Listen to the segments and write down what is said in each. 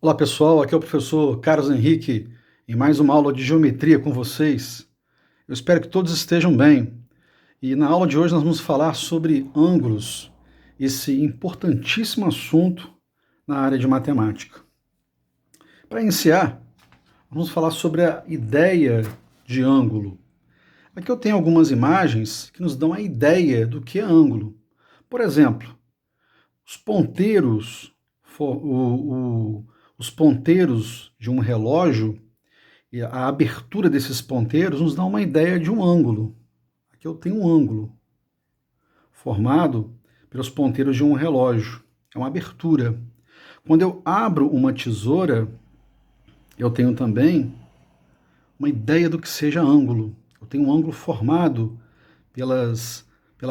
Olá pessoal, aqui é o professor Carlos Henrique em mais uma aula de geometria com vocês. Eu espero que todos estejam bem. E na aula de hoje nós vamos falar sobre ângulos, esse importantíssimo assunto na área de matemática. Para iniciar, vamos falar sobre a ideia de ângulo. Aqui eu tenho algumas imagens que nos dão a ideia do que é ângulo. Por exemplo, os ponteiros, os ponteiros de um relógio e a abertura desses ponteiros nos dá uma ideia de um ângulo. Aqui eu tenho um ângulo formado pelos ponteiros de um relógio. É uma abertura. Quando eu abro uma tesoura, eu tenho também uma ideia do que seja ângulo. Eu tenho um ângulo formado pela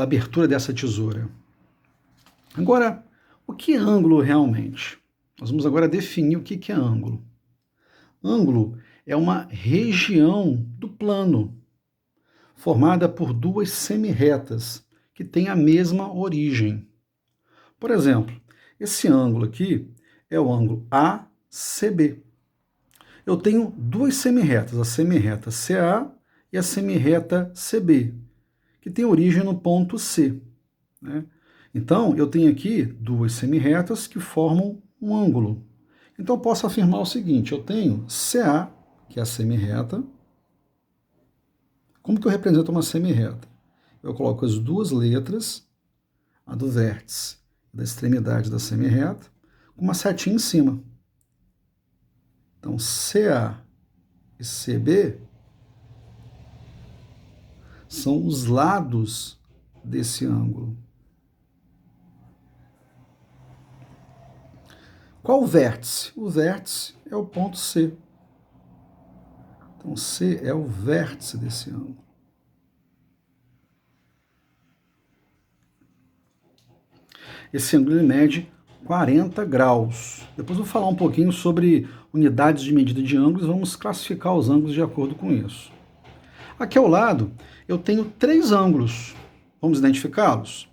abertura dessa tesoura. Agora, o que é ângulo realmente? Nós vamos agora definir o que é ângulo. Ângulo é uma região do plano, formada por duas semirretas que têm a mesma origem. Por exemplo, esse ângulo aqui é o ângulo ACB. Eu tenho duas semirretas, a semirreta CA e a semirreta CB, que tem origem no ponto C, né? Então, eu tenho aqui duas semirretas que formam um ângulo. Então, eu posso afirmar o seguinte, eu tenho CA, que é a semirreta. Como que eu represento uma semirreta? Eu coloco as duas letras, a do vértice e da extremidade da semirreta, com uma setinha em cima. Então, CA e CB são os lados desse ângulo. Qual o vértice? O vértice é o ponto C. Então, C é o vértice desse ângulo. Esse ângulo mede 40 graus. Depois eu vou falar um pouquinho sobre unidades de medida de ângulos e vamos classificar os ângulos de acordo com isso. Aqui ao lado eu tenho três ângulos. Vamos identificá-los?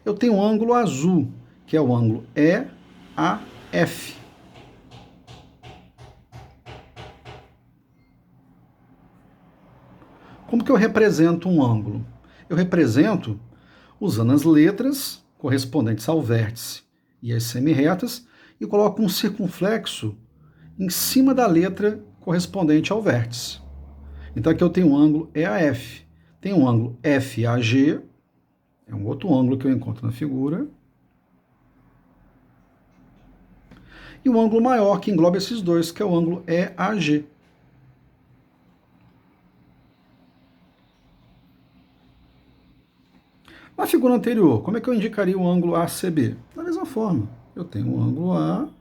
Eu tenho um ângulo azul, que é o ângulo EAF. Como que eu represento um ângulo? Eu represento usando as letras correspondentes ao vértice e as semirretas e coloco um circunflexo em cima da letra correspondente ao vértice. Então aqui eu tenho um ângulo EAF. Tem um ângulo FAG, é um outro ângulo que eu encontro na figura. E o ângulo maior que engloba esses dois, que é o ângulo EAG. Na figura anterior, como é que eu indicaria o ângulo ACB? Da mesma forma, eu tenho o ângulo ACB.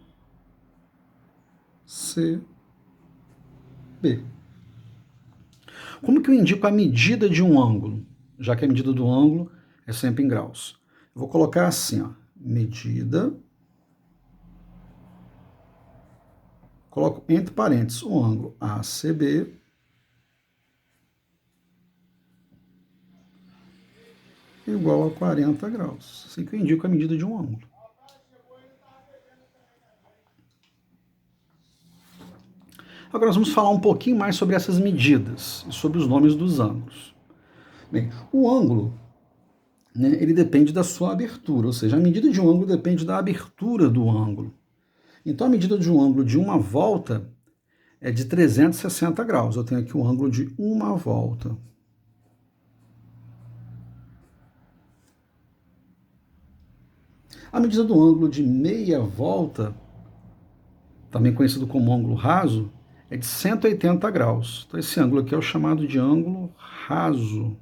Como que eu indico a medida de um ângulo? Já que a medida do ângulo é sempre em graus. Eu vou colocar assim, ó, medida. Coloco entre parênteses o ângulo ACB igual a 40 graus. Assim que eu indico a medida de um ângulo. Agora nós vamos falar um pouquinho mais sobre essas medidas e sobre os nomes dos ângulos. Bem, o ângulo, né, ele depende da sua abertura, ou seja, a medida de um ângulo depende da abertura do ângulo. Então a medida de um ângulo de uma volta é de 360 graus. Eu tenho aqui um ângulo de uma volta. A medida do ângulo de meia volta, também conhecido como ângulo raso, é de 180 graus. Então esse ângulo aqui é o chamado de ângulo raso,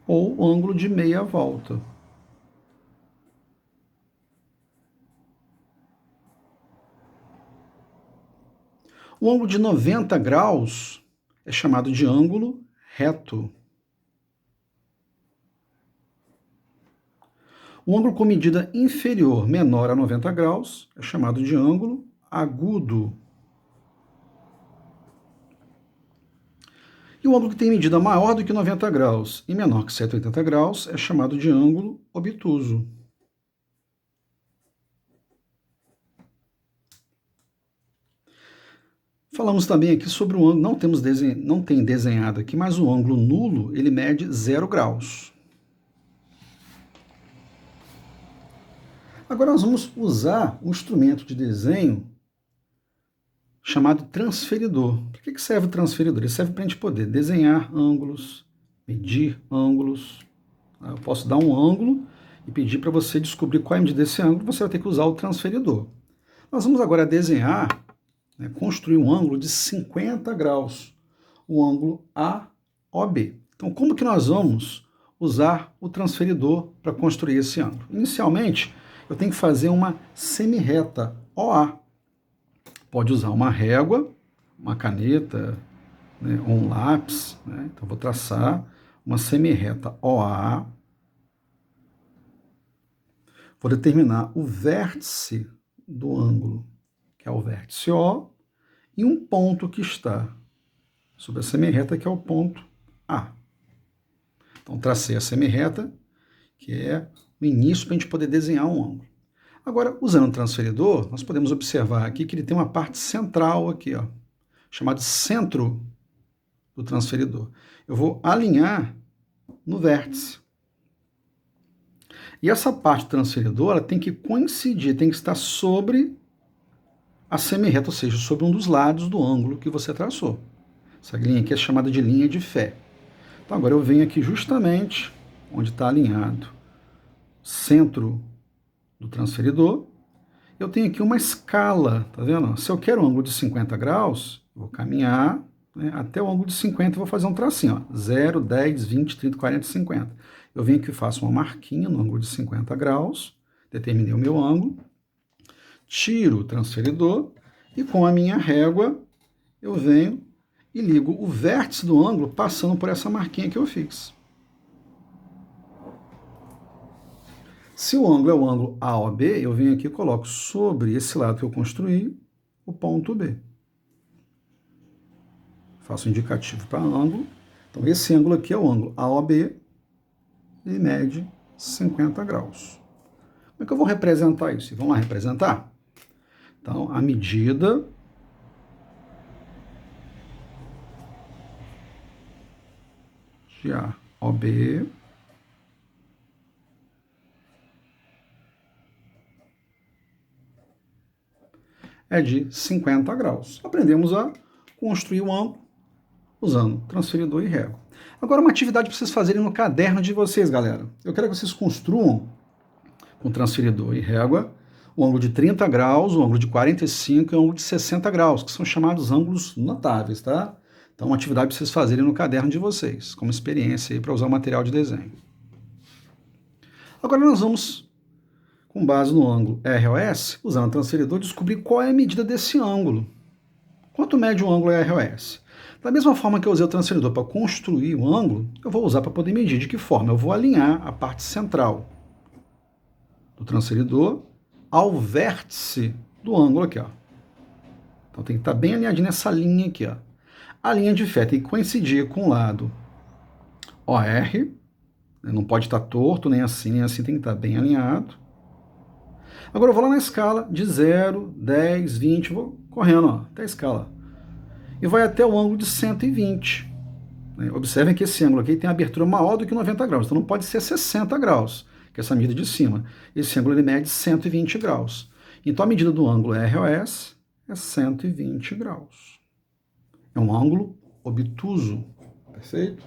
ou ângulo de meia volta. O ângulo de 90 graus é chamado de ângulo reto. O ângulo com medida inferior menor a 90 graus é chamado de ângulo agudo. E o ângulo que tem medida maior do que 90 graus e menor que 180 graus é chamado de ângulo obtuso. Falamos também aqui sobre o ângulo, não tem desenhado aqui, mas o ângulo nulo, ele mede 0 graus. Agora nós vamos usar um instrumento de desenho chamado transferidor. Para que serve o transferidor? Ele serve para a gente poder desenhar ângulos, medir ângulos. Eu posso dar um ângulo e pedir para você descobrir qual é a medida desse ângulo, você vai ter que usar o transferidor. Nós vamos agora desenhar, construir um ângulo de 50 graus, o ângulo AOB. Então, como que nós vamos usar o transferidor para construir esse ângulo? Inicialmente, eu tenho que fazer uma semirreta OA. Pode usar uma régua, uma caneta, ou um lápis. Então, vou traçar uma semirreta OA. Vou determinar o vértice do ângulo, que é o vértice O, e um ponto que está sobre a semirreta, que é o ponto A. Então, tracei a semirreta, que é o início para a gente poder desenhar um ângulo. Agora, usando o transferidor, nós podemos observar aqui que ele tem uma parte central aqui, ó, chamada centro do transferidor. Eu vou alinhar no vértice. E essa parte do transferidor, ela tem que coincidir, tem que estar sobre a semirreta, ou seja, sobre um dos lados do ângulo que você traçou. Essa linha aqui é chamada de linha de fé. Então, agora eu venho aqui justamente onde está alinhado o centro do transferidor. Eu tenho aqui uma escala, tá vendo? Se eu quero um ângulo de 50 graus, eu vou caminhar até o ângulo de 50 e vou fazer um tracinho, ó, 0, 10, 20, 30, 40, 50. Eu venho aqui e faço uma marquinha no ângulo de 50 graus, determinei o meu ângulo, tiro o transferidor e com a minha régua eu venho e ligo o vértice do ângulo passando por essa marquinha que eu fiz. Se o ângulo é o ângulo AOB, eu venho aqui e coloco sobre esse lado que eu construí o ponto B. Faço um indicativo para ângulo. Então, esse ângulo aqui é o ângulo AOB e mede 50 graus. Como é que eu vou representar isso? Vamos lá representar? Então, a medida de AOB é de 50 graus. Aprendemos a construir o ângulo usando transferidor e régua. Agora, uma atividade para vocês fazerem no caderno de vocês, galera. Eu quero que vocês construam com transferidor e régua o ângulo de 30 graus, o ângulo de 45 e o ângulo de 60 graus, que são chamados ângulos notáveis, tá? Então, uma atividade para vocês fazerem no caderno de vocês, como experiência para usar o material de desenho. Agora nós vamos, com base no ângulo ROS, usando o transferidor, descobrir qual é a medida desse ângulo. Quanto mede o ângulo ROS? Da mesma forma que eu usei o transferidor para construir o ângulo, eu vou usar para poder medir. De que forma? Eu vou alinhar a parte central do transferidor ao vértice do ângulo aqui, ó. Então tem que estar bem alinhadinho nessa linha aqui, ó. A linha de fé tem que coincidir com o lado OR, não pode estar torto, nem assim, tem que estar bem alinhado. Agora eu vou lá na escala de 0, 10, 20, vou correndo, ó, até a escala. E vai até o ângulo de 120. Observem que esse ângulo aqui tem abertura maior do que 90 graus, então não pode ser 60 graus, que é essa medida de cima. Esse ângulo ele mede 120 graus. Então a medida do ângulo ROS é 120 graus. É um ângulo obtuso, perfeito?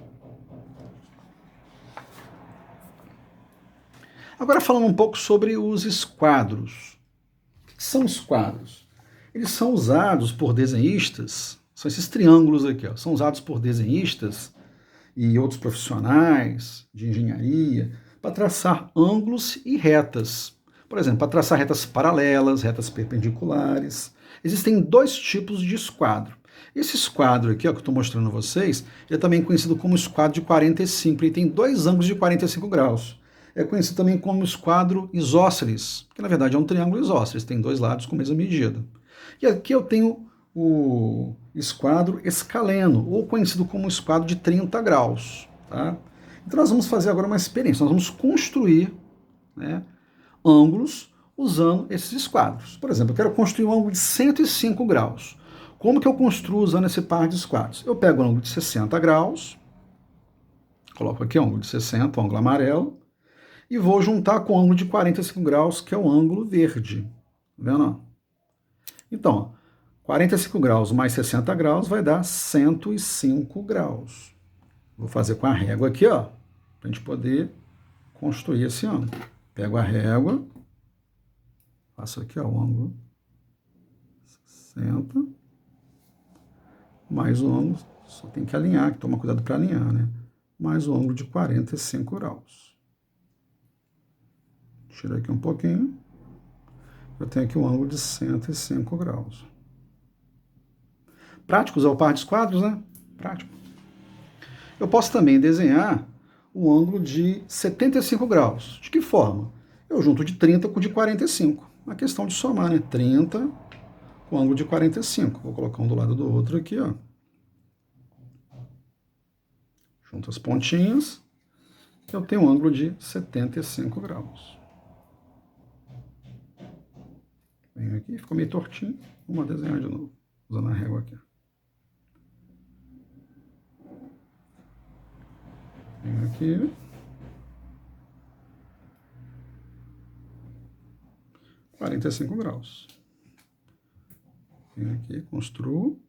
Agora falando um pouco sobre os esquadros. O que são esquadros? Eles são usados por desenhistas, são esses triângulos aqui, ó, são usados por desenhistas e outros profissionais de engenharia para traçar ângulos e retas. Por exemplo, para traçar retas paralelas, retas perpendiculares. Existem dois tipos de esquadro. Esse esquadro aqui, ó, que eu estou mostrando a vocês, ele é também conhecido como esquadro de 45, ele tem dois ângulos de 45 graus. É conhecido também como esquadro isósceles, que na verdade é um triângulo isósceles, tem dois lados com a mesma medida. E aqui eu tenho o esquadro escaleno, ou conhecido como esquadro de 30 graus. Tá? Então nós vamos fazer agora uma experiência, nós vamos construir, ângulos usando esses esquadros. Por exemplo, eu quero construir um ângulo de 105 graus. Como que eu construo usando esse par de esquadros? Eu pego o ângulo de 60 graus, coloco aqui o ângulo de 60, o ângulo amarelo, e vou juntar com o ângulo de 45 graus, que é o ângulo verde. Tá vendo? Então, 45 graus mais 60 graus vai dar 105 graus. Vou fazer com a régua aqui, ó, para a gente poder construir esse ângulo. Pego a régua, faço aqui, ó, o ângulo 60, mais o ângulo, só tem que alinhar, que toma cuidado para alinhar, né? Mais o ângulo de 45 graus. Tira aqui um pouquinho. Eu tenho aqui um ângulo de 105 graus. Prático usar o par de esquadros, né? Prático. Eu posso também desenhar o ângulo de 75 graus. De que forma? Eu junto de 30 com o de 45. Uma questão de somar, né? 30 com o ângulo de 45. Vou colocar um do lado do outro aqui, ó. Junto as pontinhas. Eu tenho um ângulo de 75 graus. Venho aqui, ficou meio tortinho. Vamos desenhar de novo, usando a régua aqui. Venho aqui. – 45 graus. Venho aqui, construo.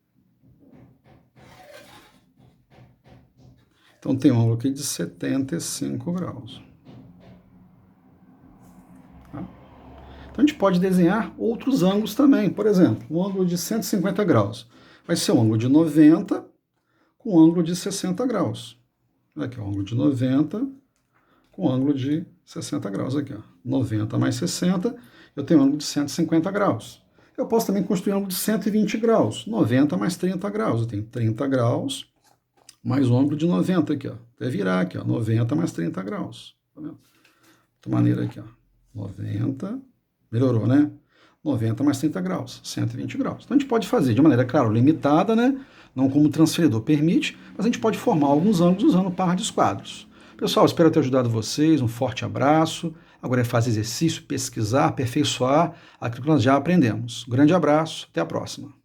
Então tem um ângulo aqui de 75 graus. Tá? Então a gente pode desenhar outros ângulos também. Por exemplo, um ângulo de 150 graus. Vai ser um ângulo de 90 com um ângulo de 60 graus. Aqui, o ângulo de 90 com um ângulo de 60 graus. Aqui, ó. 90 mais 60, eu tenho um ângulo de 150 graus. Eu posso também construir um ângulo de 120 graus. 90 mais 30 graus. Eu tenho 30 graus mais um ângulo de 90 aqui, ó. Até virar aqui, ó. 90 mais 30 graus. Tá vendo? De outra maneira aqui, ó. 90, melhorou, né? 90 mais 30 graus, 120 graus. Então a gente pode fazer de maneira, claro, limitada, né? Não como o transferidor permite, mas a gente pode formar alguns ângulos usando o par de esquadros. Pessoal, espero ter ajudado vocês. Um forte abraço. Agora é fazer exercício, pesquisar, aperfeiçoar aquilo que nós já aprendemos. Um grande abraço, até a próxima.